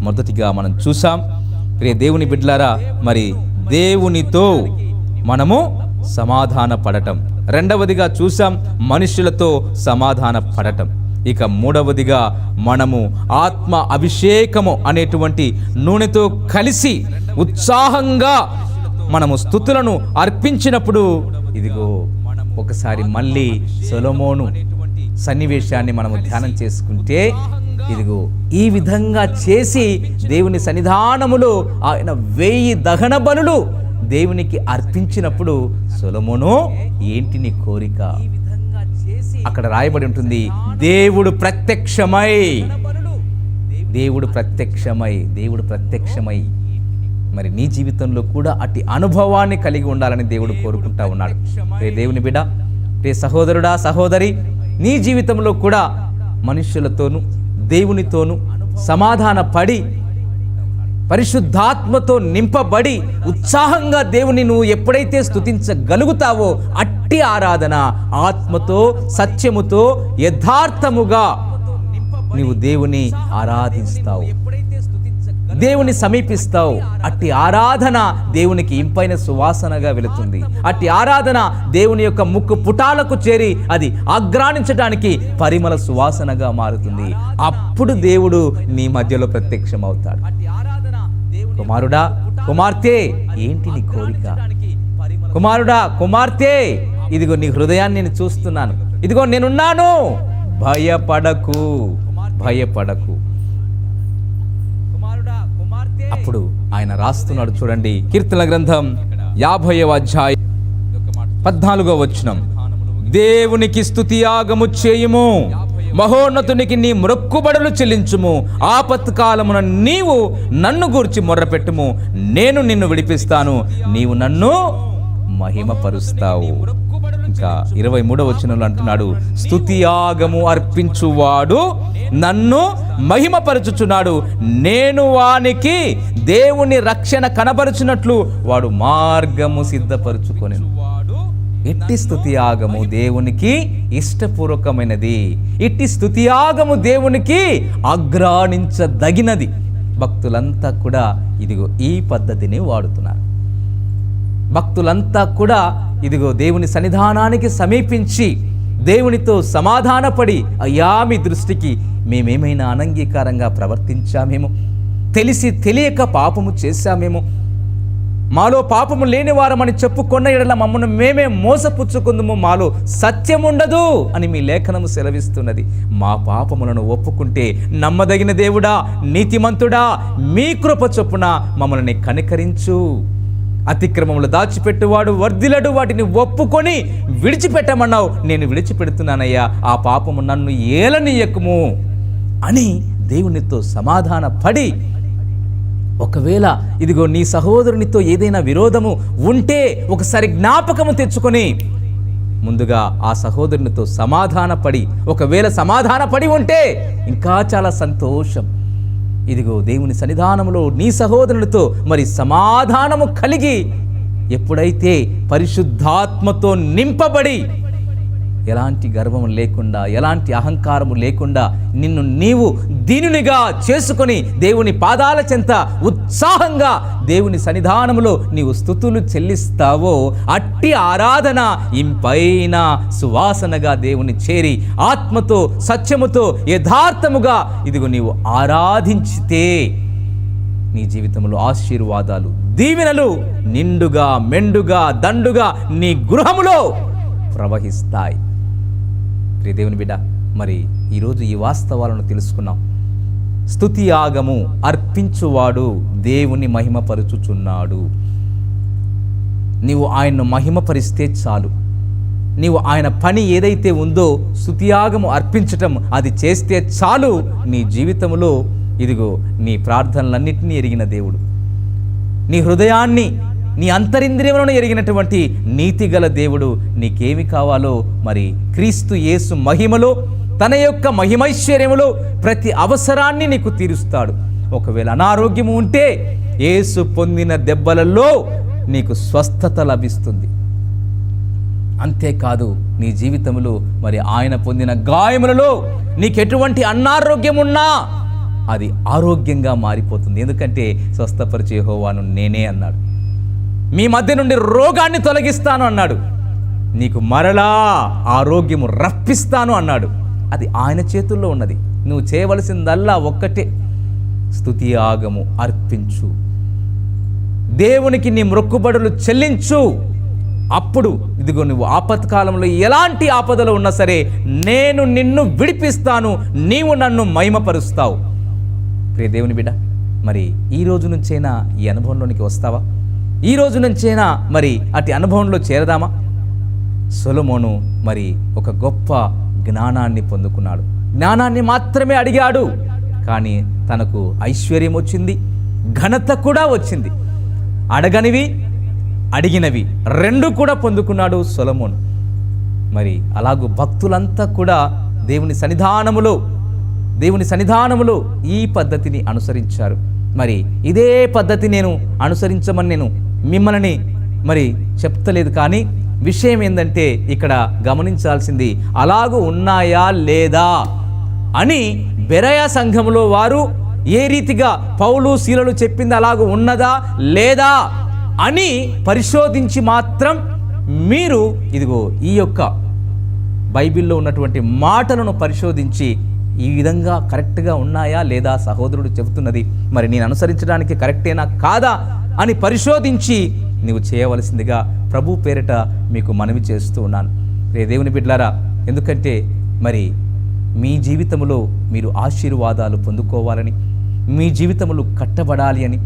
మొదటిగా మనం చూసాం. ప్రియ దేవుని బిడ్డలారా, మరి దేవునితో మనము సమాధాన పడటం. రెండవదిగా చూసాం మనుషులతో సమాధాన పడటం. ఇక మూడవదిగా మనము ఆత్మ అభిషేకము అనేటువంటి నూనెతో కలిసి ఉత్సాహంగా మనము స్తుతులను అర్పించినప్పుడు ఇదిగో ఒకసారి మళ్ళీ సొలొమోను సన్నివేశాన్ని మనము ధ్యానం చేసుకుంటే ఇదిగో ఈ విధంగా చేసి దేవుని సన్నిధానములో ఆయన 1000 దహన బలులు దేవునికి అర్పించినప్పుడు సొలొమోను ఏంటి నీ కోరిక? అక్కడ రాయబడి ఉంటుంది, దేవుడు ప్రత్యక్షమై మరి నీ జీవితంలో కూడా అట్టి అనుభవాన్ని కలిగి ఉండాలని దేవుడు కోరుకుంటా ఉన్నాడు. రే దేవుని బిడ్డ, రే సహోదరుడా సహోదరి, నీ జీవితంలో కూడా మనుష్యులతోనూ దేవునితోనూ సమాధాన పడి పరిశుద్ధాత్మతో నింపబడి ఉత్సాహంగా దేవుని నువ్వు ఎప్పుడైతే స్తుతించగలుగుతావో అట్టి ఆరాధన ఆత్మతో సత్యముతో యథార్థముగా నీవు దేవుని ఆరాధిస్తావు, దేవుని సమీపిస్తావు. అట్టి ఆరాధన దేవునికి ఇంపైన సువాసనగా వెళుతుంది. అట్టి ఆరాధన దేవుని యొక్క ముక్కు పుటాలకు చేరి అది ఆగ్రాణించడానికి పరిమళ సువాసనగా మారుతుంది. అప్పుడు దేవుడు నీ మధ్యలో ప్రత్యక్షమవుతాడు. కుమారుడా కుమార్తె, ఏంటి నీ కోరిక? కుమారుడా కుమార్తె, ఇదిగో నీ హృదయాన్ని నేను చూస్తున్నాను, ఇదిగో నేనున్నాను, భయపడకు. అప్పుడు ఆయన రాస్తున్నాడు చూడండి, కీర్తన గ్రంథం 50వ అధ్యాయం 14వ వచనం, దేవునికి స్తుతియాగము చేయుము, మహోన్నతునికి నీ మొక్కుబడులు చెల్లించుము, ఆపత్కాలమున నీవు నన్ను గూర్చి మొర్రపెట్టుము, నేను నిన్ను విడిపిస్తాను, నీవు నన్ను మహిమపరుస్తావు. ఇంకా 23వ వచనంలో అంటున్నాడు, స్తుతియాగము అర్పించువాడు నన్ను మహిమపరచుచున్నాడు, నేను వానికి దేవుని రక్షణ కనబరుచున్నట్లు వాడు మార్గము సిద్ధపరచుకొనెను. ఇట్టి స్తుతియాగము దేవునికి ఇష్టపూర్వకమైనది, ఇట్టి స్తుతియాగము దేవునికి ఆగ్రాణించదగినది. భక్తులంతా కూడా ఇదిగో ఈ పద్ధతిని వాడుతున్నారు. భక్తులంతా కూడా ఇదిగో దేవుని సన్నిధానానికి సమీపించి దేవునితో సమాధానపడి, అయ్యా మీ దృష్టికి మేమేమైనా అనంగీకారంగా ప్రవర్తించామేమో, తెలిసి తెలియక పాపము చేశామేమో, మాలో పాపము లేని వారమని చెప్పుకున్న ఎడల మమ్మల్ని మేమే మోసపుచ్చుకుందుము, మాలో సత్యముండదు అని మీ లేఖనము సెలవిస్తున్నది. మా పాపములను ఒప్పుకుంటే నమ్మదగిన దేవుడా, నీతిమంతుడా, మీ కృప చొప్పున మమ్మల్ని కనికరించు. అతిక్రమములు దాచిపెట్టువాడు వర్ధిలడు, వాటిని ఒప్పుకొని విడిచిపెట్టమన్నావు, నేను విడిచిపెడుతున్నానయ్యా, ఆ పాపము నన్ను ఏలనీయకుము అని దేవునితో సమాధాన పడి, ఒకవేళ ఇదిగో నీ సహోదరునితో ఏదైనా విరోధము ఉంటే ఒకసారి జ్ఞాపకము తెచ్చుకొని ముందుగా ఆ సహోదరునితో సమాధానపడి, ఒకవేళ సమాధానపడి ఉంటే ఇంకా చాలా సంతోషం. ఇదిగో దేవుని సన్నిధానములో నీ సహోదరునితో మరి సమాధానము కలిగి ఎప్పుడైతే పరిశుద్ధాత్మతో నింపబడి ఎలాంటి గర్వము లేకుండా, ఎలాంటి అహంకారము లేకుండా నిన్ను నీవు దీనునిగా చేసుకొని దేవుని పాదాల చెంత ఉత్సాహంగా దేవుని సన్నిధానములో నీవు స్తుతులు చెల్లిస్తావో అట్టి ఆరాధన ఇంపైన సువాసనగా దేవుని చేరి ఆత్మతో సత్యముతో యథార్థముగా ఇదిగో నీవు ఆరాధించితే నీ జీవితంలో ఆశీర్వాదాలు, దీవెనలు నిండుగా మెండుగా దండుగా నీ గృహములో ప్రవహిస్తాయి. దేవుని బిడ్డ, మరి ఈరోజు ఈ వాస్తవాలను తెలుసుకున్నాం. స్తుతి యాగము అర్పించువాడు దేవుని మహిమపరుచుచున్నాడు. నీవు ఆయన్ను మహిమపరిస్తే చాలు. నీవు ఆయన పని ఏదైతే ఉందో స్తుతియాగము అర్పించటం అది చేస్తే చాలు. నీ జీవితంలో ఇదిగో నీ ప్రార్థనలన్నింటినీ ఎరిగిన దేవుడు, నీ హృదయాన్ని నీ అంతరింద్రియములను ఎరిగినటువంటి నీతిగల దేవుడు నీకేమి కావాలో మరి క్రీస్తు యేసు మహిమలో తన యొక్క మహిమైశ్వర్యములో ప్రతి అవసరాన్ని నీకు తీరుస్తాడు. ఒకవేళ అనారోగ్యము ఉంటే యేసు పొందిన దెబ్బలలో నీకు స్వస్థత లభిస్తుంది. అంతేకాదు నీ జీవితంలో మరి ఆయన పొందిన గాయములలో నీకెటువంటి అనారోగ్యం ఉన్నా అది ఆరోగ్యంగా మారిపోతుంది. ఎందుకంటే స్వస్థపరిచే యెహోవాను నేనే అన్నాడు. మీ మధ్య నుండి రోగాన్ని తొలగిస్తాను అన్నాడు. నీకు మరలా ఆరోగ్యము రప్పిస్తాను అన్నాడు. అది ఆయన చేతుల్లో ఉన్నది. నువ్వు చేయవలసిందల్లా ఒక్కటే, స్తుతి యాగము అర్పించు, దేవునికి నీ మొక్కుబడులు చెల్లించు. అప్పుడు ఇదిగో నువ్వు ఆపత్కాలంలో ఎలాంటి ఆపదలు ఉన్నా సరే నేను నిన్ను విడిపిస్తాను, నీవు నన్ను మహిమపరుస్తావు. ప్రియ దేవుని బిడ్డ, మరి ఈ రోజు నుంచైనా ఈ అనుభవంలోనికి వస్తావా? ఈ రోజు నుంచైనా మరి అటు అనుభవంలో చేరదామా? సొలొమోను మరి ఒక గొప్ప జ్ఞానాన్ని పొందుకున్నాడు. జ్ఞానాన్ని మాత్రమే అడిగాడు, కానీ తనకు ఐశ్వర్యం వచ్చింది, ఘనత కూడా వచ్చింది. అడగనివి అడిగినవి రెండు కూడా పొందుకున్నాడు సొలొమోను. మరి అలాగూ భక్తులంతా కూడా దేవుని సన్నిధానములో ఈ పద్ధతిని అనుసరించారు. మరి ఇదే పద్ధతి నేను అనుసరించమని నేను మిమ్మల్ని మరి చెప్తలేదు, కానీ విషయం ఏంటంటే ఇక్కడ గమనించాల్సింది అలాగూ ఉన్నాయా లేదా అని బెరయా సంఘములో వారు ఏ రీతిగా పౌలు శీలలు చెప్పింది అలాగూ ఉన్నదా లేదా అని పరిశోధించి మాత్రం మీరు ఇదిగో ఈ యొక్క బైబిల్లో ఉన్నటువంటి మాటలను పరిశోధించి ఈ విధంగా కరెక్ట్గా ఉన్నాయా లేదా, సహోదరుడు చెబుతున్నది మరి నేను అనుసరించడానికి కరెక్టేనా కాదా అని పరిశోధించి నీవు చేయవలసిందిగా ప్రభు పేరిట మీకు మనవి చేస్తూ ఉన్నాను. రే దేవుని బిడ్డలారా, ఎందుకంటే మరి మీ జీవితంలో మీరు ఆశీర్వాదాలు పొందుకోవాలని, మీ జీవితములు కట్టబడాలి అని,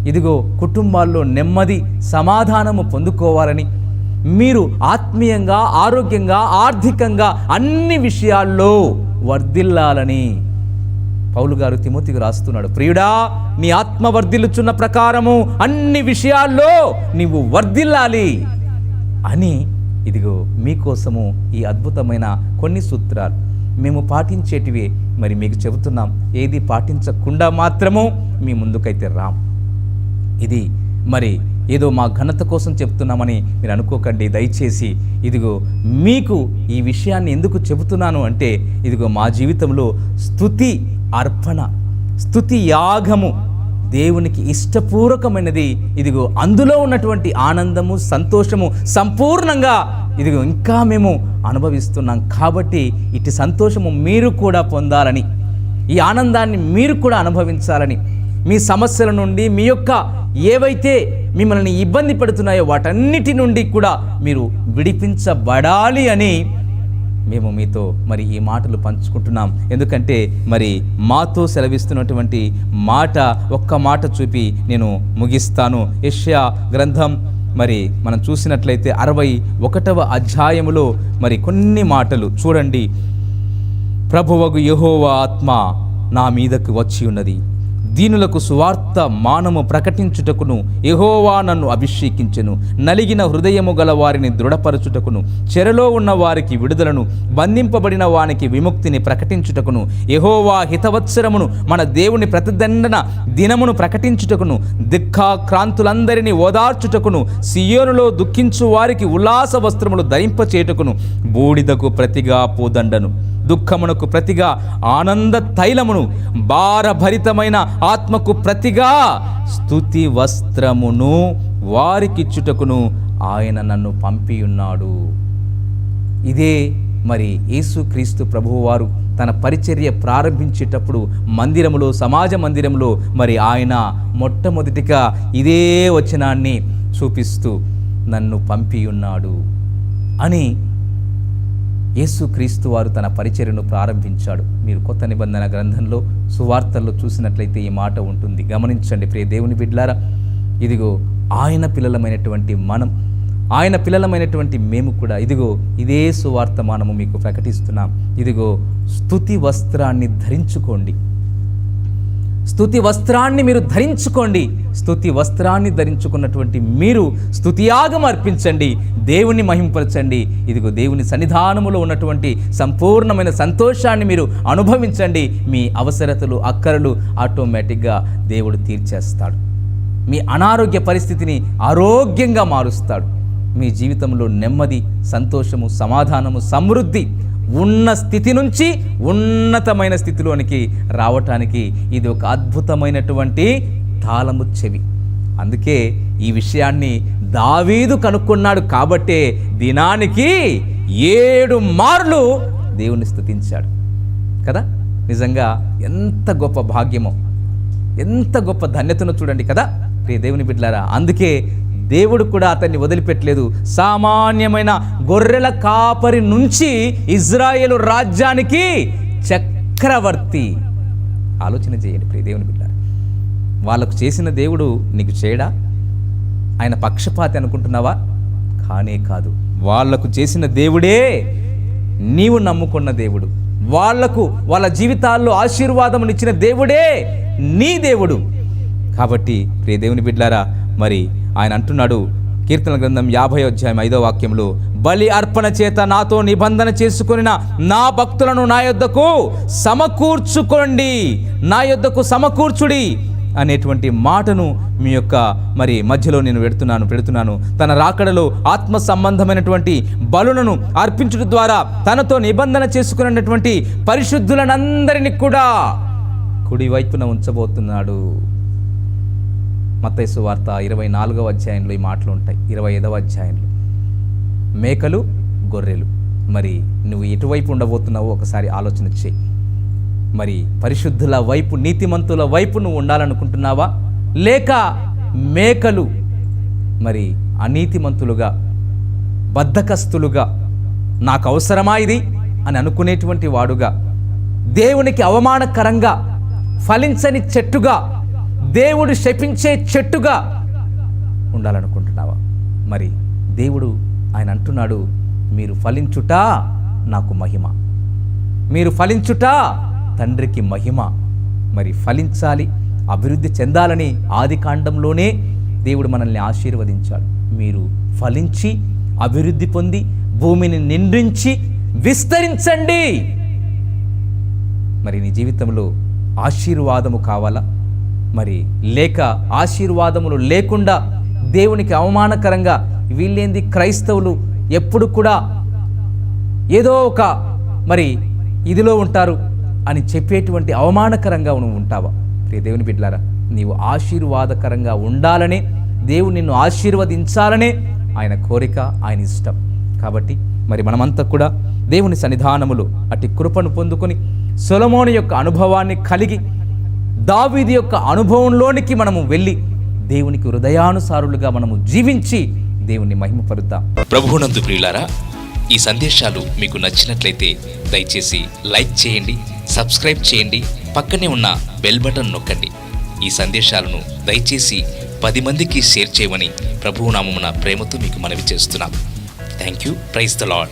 ఇదిగో కుటుంబాల్లో నెమ్మది సమాధానము పొందుకోవాలని, మీరు ఆత్మీయంగా ఆరోగ్యంగా ఆర్థికంగా అన్ని విషయాల్లో వర్ధిల్లాలని పౌలు గారు తిమోతికి రాస్తున్నాడు. ప్రియుడా, నీ ఆత్మ వర్ధిల్లుచున్న ప్రకారము అన్ని విషయాల్లో నీవు వర్ధిల్లాలి అని ఇదిగో మీకోసము ఈ అద్భుతమైన కొన్ని సూత్రాలు మేము పాటించేటివే మరి మీకు చెబుతున్నాం. ఏది పాటించకుండా మాత్రము మీ ముందుకైతే రాం. ఇది మరి ఏదో మా ఘనత కోసం చెప్తున్నామని మీరు అనుకోకండి. దయచేసి ఇదిగో మీకు ఈ విషయాన్ని ఎందుకు చెబుతున్నాను అంటే, ఇదిగో మా జీవితంలో స్తుతి అర్పణ, స్తుతి యాగము దేవునికి ఇష్టపూర్వకమైనది. ఇదిగో అందులో ఉన్నటువంటి ఆనందము సంతోషము సంపూర్ణంగా ఇదిగో ఇంకా మేము అనుభవిస్తున్నాం. కాబట్టి ఇటు సంతోషము మీరు కూడా పొందాలని, ఈ ఆనందాన్ని మీరు కూడా అనుభవించాలని, మీ సమస్యల నుండి మీ యొక్క ఏవైతే మిమ్మల్ని ఇబ్బంది పెడుతున్నాయో వాటన్నిటి నుండి కూడా మీరు విడిపించబడాలి అని మేము మీతో మరి ఈ మాటలు పంచుకుంటున్నాం. ఎందుకంటే మరి మాతో సెలవిస్తున్నటువంటి మాట ఒక్క మాట చూపి నేను ముగిస్తాను. యెషయా గ్రంథం మరి మనం చూసినట్లయితే 61వ అధ్యాయములో మరి కొన్ని మాటలు చూడండి. ప్రభువగు యెహోవా ఆత్మ నా మీదకు వచ్చి ఉన్నది, దీనులకు సువార్త మానము ప్రకటించుటకును యెహోవా నన్ను అభిషేకించెను, నలిగిన హృదయము గల వారిని దృఢపరచుటకును, చెరలో ఉన్న వారికి విడుదలను, బంధింపబడిన వానికి విముక్తిని ప్రకటించుటకును, యెహోవా హితవత్సరమును మన దేవుని ప్రతిదండన దినమును ప్రకటించుటకును, దిక్కాక్రాంతులందరినీ ఓదార్చుటకును, సియోనులో దుఃఖించు వారికి ఉల్లాస వస్త్రములు ధరింపచేయుటకును, బూడిదకు ప్రతిగా పూదండను, దుఃఖమునకు ప్రతిగా ఆనంద తైలమును, భారభరితమైన ఆత్మకు ప్రతిగా స్తుతి వస్త్రమును వారికిచ్చుటకును ఆయన నన్ను పంపియున్నాడు. ఇదే మరి యేసుక్రీస్తు ప్రభువారు తన పరిచర్య ప్రారంభించేటప్పుడు మందిరములో, సమాజ మందిరంలో మరి ఆయన మొట్టమొదటిగా ఇదే వచనాన్ని చూపిస్తూ నన్ను పంపియున్నాడు అని యేసుక్రీస్తు వారు తన పరిచర్యను ప్రారంభించాడు. మీరు కొత్త నిబంధన గ్రంథంలో సువార్తల్లో చూసినట్లయితే ఈ మాట ఉంటుంది. గమనించండి ప్రియ దేవుని బిడ్డలారా, ఇదిగో ఆయన పిల్లలమైనటువంటి మనం, ఆయన పిల్లలమైనటువంటి మేము కూడా ఇదిగో ఇదే సువార్త మనము మీకు ప్రకటిస్తున్నాం. ఇదిగో స్తుతి వస్త్రాన్ని ధరించుకోండి, స్తుతి వస్త్రాన్ని మీరు ధరించుకోండి. స్తుతి వస్త్రాన్ని ధరించుకున్నటువంటి మీరు స్తుతియాగం అర్పించండి, దేవుని మహింపరచండి. ఇదిగో దేవుని సన్నిధానములో ఉన్నటువంటి సంపూర్ణమైన సంతోషాన్ని మీరు అనుభవించండి. మీ అవసరతలు అక్కరలు ఆటోమేటిక్గా దేవుడు తీర్చేస్తాడు. మీ అనారోగ్య పరిస్థితిని ఆరోగ్యంగా మారుస్తాడు. మీ జీవితంలో నెమ్మది, సంతోషము, సమాధానము, సమృద్ధి ఉన్న స్థితి నుంచి ఉన్నతమైన స్థితిలోనికి రావటానికి ఇది ఒక అద్భుతమైనటువంటి తాళము చెవి. అందుకే ఈ విషయాన్ని దావీదు కనుక్కున్నాడు కాబట్టే దినానికి 7 మార్లు దేవుని స్తుతించాడు కదా. నిజంగా ఎంత గొప్ప భాగ్యమో, ఎంత గొప్ప ధన్యతను చూడండి కదా ప్రియ దేవుని బిడ్డలారా. అందుకే దేవుడు కూడా అతన్ని వదిలిపెట్టలేదు. సామాన్యమైన గొర్రెల కాపరి నుంచి ఇజ్రాయేలు రాజ్యానికి చక్రవర్తి. ఆలోచన చేయండి ప్రియ దేవుని బిడ్డలారా. వాళ్ళకు చేసిన దేవుడు నీకు చేయడా? ఆయన పక్షపాతి అనుకుంటున్నావా? కానే కాదు. వాళ్లకు చేసిన దేవుడే నీవు నమ్ముకున్న దేవుడు. వాళ్లకు వాళ్ళ జీవితాల్లో ఆశీర్వాదమునిచ్చిన దేవుడే నీ దేవుడు. కాబట్టి ప్రియ దేవుని బిడ్డలారా, మరి ఆయన అంటున్నాడు కీర్తన గ్రంథం 50వ అధ్యాయం 5వ వాక్యంలో, బలి అర్పణ చేత నాతో నిబంధన చేసుకొనిన నా భక్తులను నా యొద్దకు సమకూర్చుకోండి, నా యొద్దకు సమకూర్చుడి అనేటువంటి మాటను మీ యొక్క మరి మధ్యలో నేను పెడుతున్నాను. తన రాకడలో ఆత్మ సంబంధమైనటువంటి బలులను అర్పించడం ద్వారా తనతో నిబంధన చేసుకున్నటువంటి పరిశుద్ధులనందరినీ కూడా కుడి వైపున ఉంచబోతున్నాడు. మత్తయి సువార్త 24వ అధ్యాయంలో ఈ మాటలు ఉంటాయి. 25వ అధ్యాయంలో మేకలు గొర్రెలు. మరి నువ్వు ఎటువైపు ఉండబోతున్నావో ఒకసారి ఆలోచన చేయి. మరి పరిశుద్ధుల వైపు, నీతిమంతుల వైపు నువ్వు ఉండాలనుకుంటున్నావా, లేక మేకలు మరి అనీతిమంతులుగా, బద్ధకస్తులుగా, నాకు అవసరమా ఇది అని అనుకునేటువంటి వాడుగా, దేవునికి అవమానకరంగా, ఫలించని చెట్టుగా, దేవుడు శపించే చెట్టుగా ఉండాలనుకుంటున్నావా? మరి దేవుడు ఆయన అంటున్నాడు, మీరు ఫలించుట నాకు మహిమ, మీరు ఫలించుట తండ్రికి మహిమ. మరి ఫలించాలి, అభివృద్ధి చెందాలని ఆది కాండంలోనే దేవుడు మనల్ని ఆశీర్వదించాడు. మీరు ఫలించి అభివృద్ధి పొంది భూమిని నిండించి విస్తరించండి. మరి నీ జీవితంలో ఆశీర్వాదము కావాలా? మరి లేక ఆశీర్వాదములు లేకుండా దేవునికి అవమానకరంగా, వీళ్ళేంది క్రైస్తవులు ఎప్పుడు కూడా ఏదో ఒక మరి ఇదిలో ఉంటారు అని చెప్పేటువంటి అవమానకరంగా నువ్వు ఉంటావా? ప్రియ దేవుని బిడ్డలారా, నీవు ఆశీర్వాదకరంగా ఉండాలనే, దేవుడు నిన్ను ఆశీర్వదించాలనే ఆయన కోరిక, ఆయన ఇష్టం. కాబట్టి మరి మనమంతా కూడా దేవుని సన్నిధానములో అట్టి కృపను పొందుకొని సొలొమోను యొక్క అనుభవాన్ని కలిగి దావీదు యొక్క అనుభవంలోనికి మనము వెళ్ళి దేవునికి హృదయానుసారులుగా మనము జీవించి దేవుని మహిమపరుద్దాం. ప్రభువునందు ప్రియులారా, ఈ సందేశాలు మీకు నచ్చినట్లయితే దయచేసి లైక్ చేయండి, సబ్స్క్రైబ్ చేయండి, పక్కనే ఉన్న బెల్ బటన్ నొక్కండి. ఈ సందేశాలను దయచేసి 10 మందికి షేర్ చేయమని ప్రభువు నామమున ప్రేమతో మీకు మనవి చేస్తున్నాం. Thank you. Praise the lord.